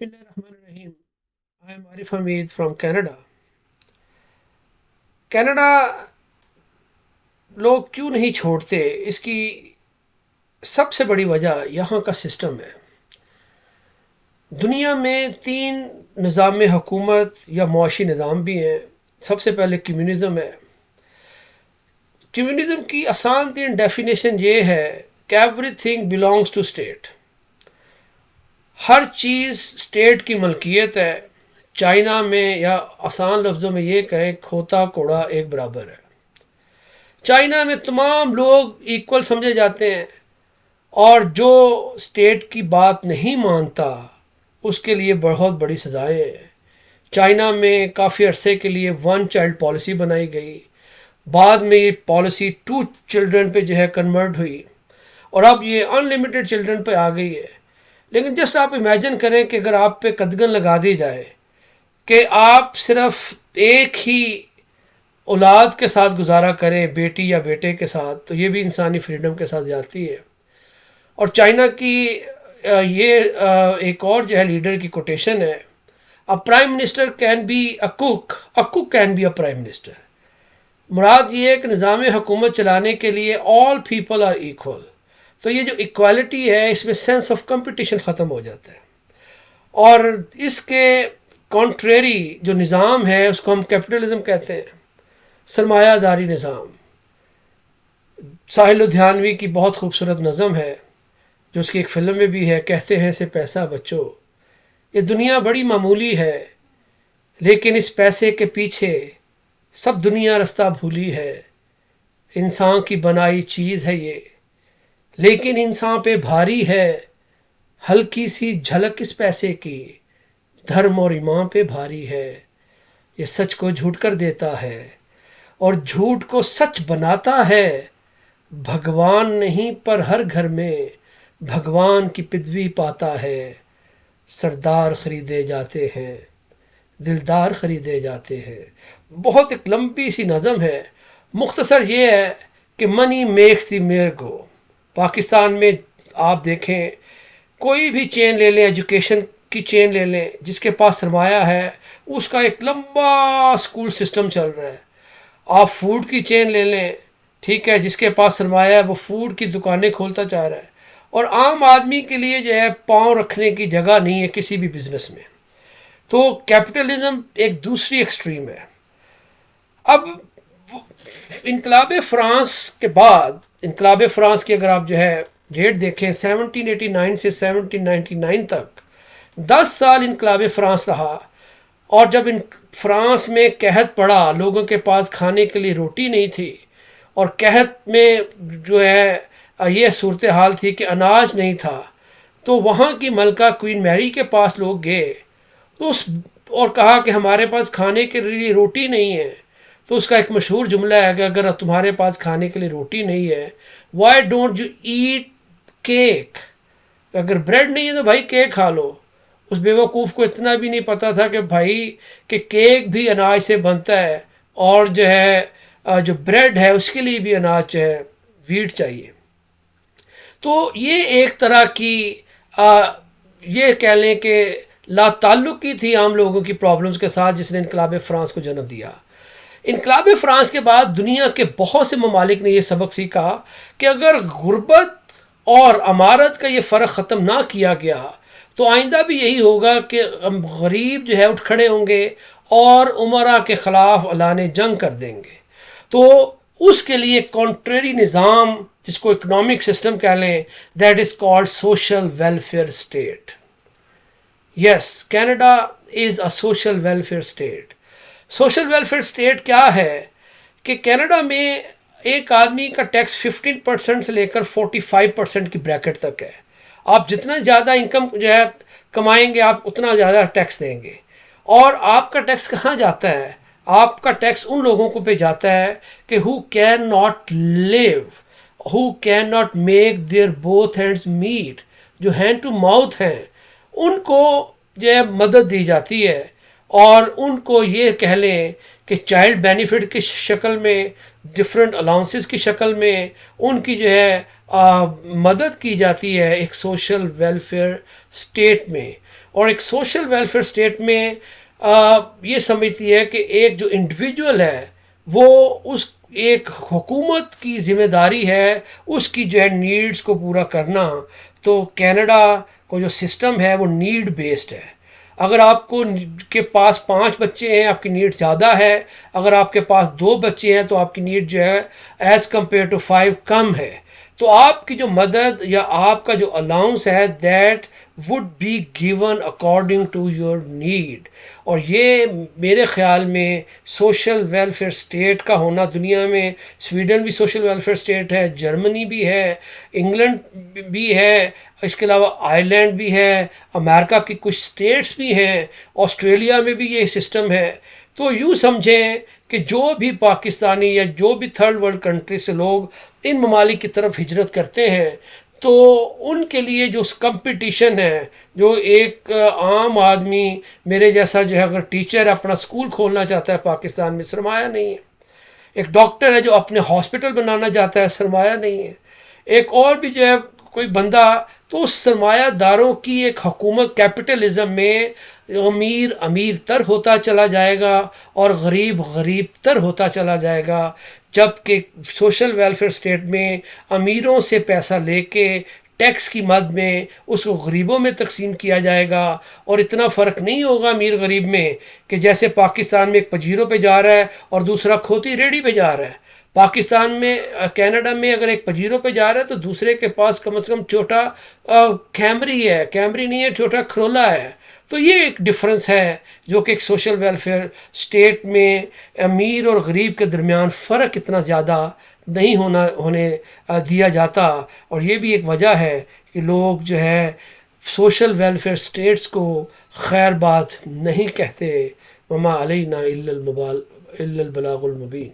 Bismillahirrahmanirrahim. I am Arif Hamid from Canada. Canada لوگ کیوں نہیں چھوڑتے؟ اس کی سب سے بڑی وجہ یہاں کا سسٹم ہے. دنیا میں تین نظام حکومت یا معاشی نظام بھی ہیں. سب سے پہلے کمیونزم ہے. کمیونزم کی آسان ترین ڈیفینیشن یہ ہے کہ everything belongs to state. ہر چیز اسٹیٹ کی ملکیت ہے. چائنا میں یا آسان لفظوں میں یہ کہیں کھوتا کوڑا ایک برابر ہے. چائنا میں تمام لوگ ایکول سمجھے جاتے ہیں اور جو اسٹیٹ کی بات نہیں مانتا اس کے لیے بہت بڑی سزائیں ہیں. چائنا میں کافی عرصے کے لیے ون چائلڈ پالیسی بنائی گئی. بعد میں یہ پالیسی 2 چلڈرن پہ جو ہے کنورٹ ہوئی اور اب یہ ان لمیٹڈ چلڈرن پہ آ گئی ہے. لیکن جسٹ آپ امیجن کریں کہ اگر آپ پہ قدغن لگا دی جائے کہ آپ صرف ایک ہی اولاد کے ساتھ گزارا کریں، بیٹی یا بیٹے کے ساتھ، تو یہ بھی انسانی فریڈم کے ساتھ جاتی ہے. اور چائنا کی یہ ایک اور جو ہے لیڈر کی کوٹیشن ہے، a prime minister can be a cook, a cook can be a prime minister. مراد یہ ہے کہ نظام حکومت چلانے کے لیے آل پیپل آر ایکول. تو یہ جو ایکوالٹی ہے اس میں سینس آف کمپٹیشن ختم ہو جاتا ہے. اور اس کے کانٹریری جو نظام ہے اس کو ہم کیپٹلزم کہتے ہیں، سرمایہ داری نظام. ساحل لدھیانوی کی بہت خوبصورت نظم ہے جو اس کی ایک فلم میں بھی ہے، کہتے ہیں سے پیسہ بچو. یہ دنیا بڑی معمولی ہے لیکن اس پیسے کے پیچھے سب دنیا رستہ بھولی ہے. انسان کی بنائی چیز ہے یہ لیکن انسان پہ بھاری ہے. ہلکی سی جھلک اس پیسے کی دھرم اور ایمان پہ بھاری ہے. یہ سچ کو جھوٹ کر دیتا ہے اور جھوٹ کو سچ بناتا ہے. بھگوان نہیں پر ہر گھر میں بھگوان کی پدوی پاتا ہے. سردار خریدے جاتے ہیں، دلدار خریدے جاتے ہیں. بہت ایک لمبی سی نظم ہے. مختصر یہ ہے کہ منی میکس دی میئر گو. پاکستان میں آپ دیکھیں کوئی بھی چین لے لیں، ایجوکیشن کی چین لے لیں، جس کے پاس سرمایہ ہے اس کا ایک لمبا اسکول سسٹم چل رہا ہے. آپ فوڈ کی چین لے لیں، ٹھیک ہے، جس کے پاس سرمایہ ہے وہ فوڈ کی دکانیں کھولتا چاہ رہا ہے. اور عام آدمی کے لیے جو ہے پاؤں رکھنے کی جگہ نہیں ہے کسی بھی بزنس میں. تو کیپٹلزم ایک دوسری ایکسٹریم ہے. اب انقلاب فرانس کے بعد، انقلاب فرانس کی اگر آپ جو ہے ڈیٹ دیکھیں 1789 سے 1799 تک 10 سال انقلاب فرانس رہا. اور جب فرانس میں قحط پڑا، لوگوں کے پاس کھانے کے لیے روٹی نہیں تھی اور قحط میں جو ہے یہ صورتحال تھی کہ اناج نہیں تھا، تو وہاں کی ملکہ کوئین میری کے پاس لوگ گئے تو اور کہا کہ ہمارے پاس کھانے کے لیے روٹی نہیں ہے. تو اس کا ایک مشہور جملہ ہے کہ اگر تمہارے پاس کھانے کے لیے روٹی نہیں ہے why don't you eat cake. اگر بریڈ نہیں ہے تو بھائی کیک کھا لو. اس بیوقوف کو اتنا بھی نہیں پتا تھا کہ بھائی کہ کیک بھی اناج سے بنتا ہے اور جو ہے جو بریڈ ہے اس کے لیے بھی اناج جو ہے ویٹ چاہیے. تو یہ ایک طرح کی یہ کہہ لیں کہ لا تعلقی تھی عام لوگوں کی پرابلمز کے ساتھ، جس نے انقلاب فرانس کو جنم دیا. انقلاب فرانس کے بعد دنیا کے بہت سے ممالک نے یہ سبق سیکھا کہ اگر غربت اور امارت کا یہ فرق ختم نہ کیا گیا تو آئندہ بھی یہی ہوگا کہ غریب جو ہے اٹھ کھڑے ہوں گے اور امراء کے خلاف اعلان جنگ کر دیں گے. تو اس کے لیے کانٹریری نظام جس کو اکنامک سسٹم کہہ لیں، that is called social welfare state. Yes, Canada is a social welfare state. Social welfare state کیا ہے کہ کینیڈا میں ایک آدمی کا ٹیکس 15% سے لے کر 45% کی بریکٹ تک ہے. آپ جتنا زیادہ انکم جو ہے کمائیں گے آپ اتنا زیادہ ٹیکس دیں گے. اور آپ کا ٹیکس کہاں جاتا ہے؟ آپ کا ٹیکس ان لوگوں کو پہ جاتا ہے کہ who can not live, who can not make their both hands meet، جو ہینڈ ٹو ماؤتھ ہیں ان کو جو ہے مدد دی جاتی ہے. اور ان کو یہ کہہ لیں کہ چائلڈ بینیفٹ کی شکل میں، ڈفرینٹ الاؤنسز کی شکل میں ان کی جو ہے مدد کی جاتی ہے ایک سوشل ویلفیئر اسٹیٹ میں. اور ایک سوشل ویلفیئر اسٹیٹ میں یہ سمجھتی ہے کہ ایک جو انڈیویجول ہے وہ اس ایک حکومت کی ذمہ داری ہے اس کی جو ہے نیڈز کو پورا کرنا. تو کینیڈا کو جو سسٹم ہے وہ نیڈ بیسڈ ہے. اگر آپ کو کے پاس 5 بچے ہیں آپ کی نیڈ زیادہ ہے، اگر آپ کے پاس 2 بچے ہیں تو آپ کی نیڈ جو ہے ایز کمپیئر ٹو 5 کم ہے. تو آپ کی جو مدد یا آپ کا جو الاؤنس ہے that would be given according to your need. اور یہ میرے خیال میں سوشل ویلفیئر اسٹیٹ کا ہونا دنیا میں، سویڈن بھی سوشل ویلفیئر اسٹیٹ ہے، جرمنی بھی ہے، انگلینڈ بھی ہے، اس کے علاوہ آئرلینڈ بھی ہے، امریکہ کی کچھ اسٹیٹس بھی ہیں، آسٹریلیا میں بھی یہ سسٹم ہے. تو یوں سمجھیں کہ جو بھی پاکستانی یا جو بھی تھرڈ ورلڈ کنٹری سے لوگ ان ممالک کی طرف ہجرت کرتے ہیں تو ان کے لیے جو کمپٹیشن ہے، جو ایک عام آدمی میرے جیسا جو ہے اگر ٹیچر اپنا اسکول کھولنا چاہتا ہے پاکستان میں، سرمایہ نہیں ہے. ایک ڈاکٹر ہے جو اپنے ہاسپٹل بنانا چاہتا ہے، سرمایہ نہیں ہے. ایک اور بھی جو ہے کوئی بندہ، تو اس سرمایہ داروں کی ایک حکومت کیپٹلزم میں امیر امیر تر ہوتا چلا جائے گا اور غریب غریب تر ہوتا چلا جائے گا. جبکہ سوشل ویلفیئر اسٹیٹ میں امیروں سے پیسہ لے کے ٹیکس کی مد میں اس کو غریبوں میں تقسیم کیا جائے گا. اور اتنا فرق نہیں ہوگا امیر غریب میں کہ جیسے پاکستان میں ایک پجیروں پہ جا رہا ہے اور دوسرا کھوتی ریڑھی پہ جا رہا ہے. پاکستان میں کینیڈا میں اگر ایک پجیروں پہ جا رہا ہے تو دوسرے کے پاس کم از کم چھوٹا کیمری ہے، کیمری نہیں ہے، چھوٹا کھرولا ہے. تو یہ ایک ڈفرنس ہے جو کہ ایک سوشل ویلفیئر اسٹیٹ میں امیر اور غریب کے درمیان فرق اتنا زیادہ نہیں ہونے دیا جاتا. اور یہ بھی ایک وجہ ہے کہ لوگ جو ہے سوشل ویلفیئر اسٹیٹس کو خیر بات نہیں کہتے. وما علینا الا البلاغ المبین.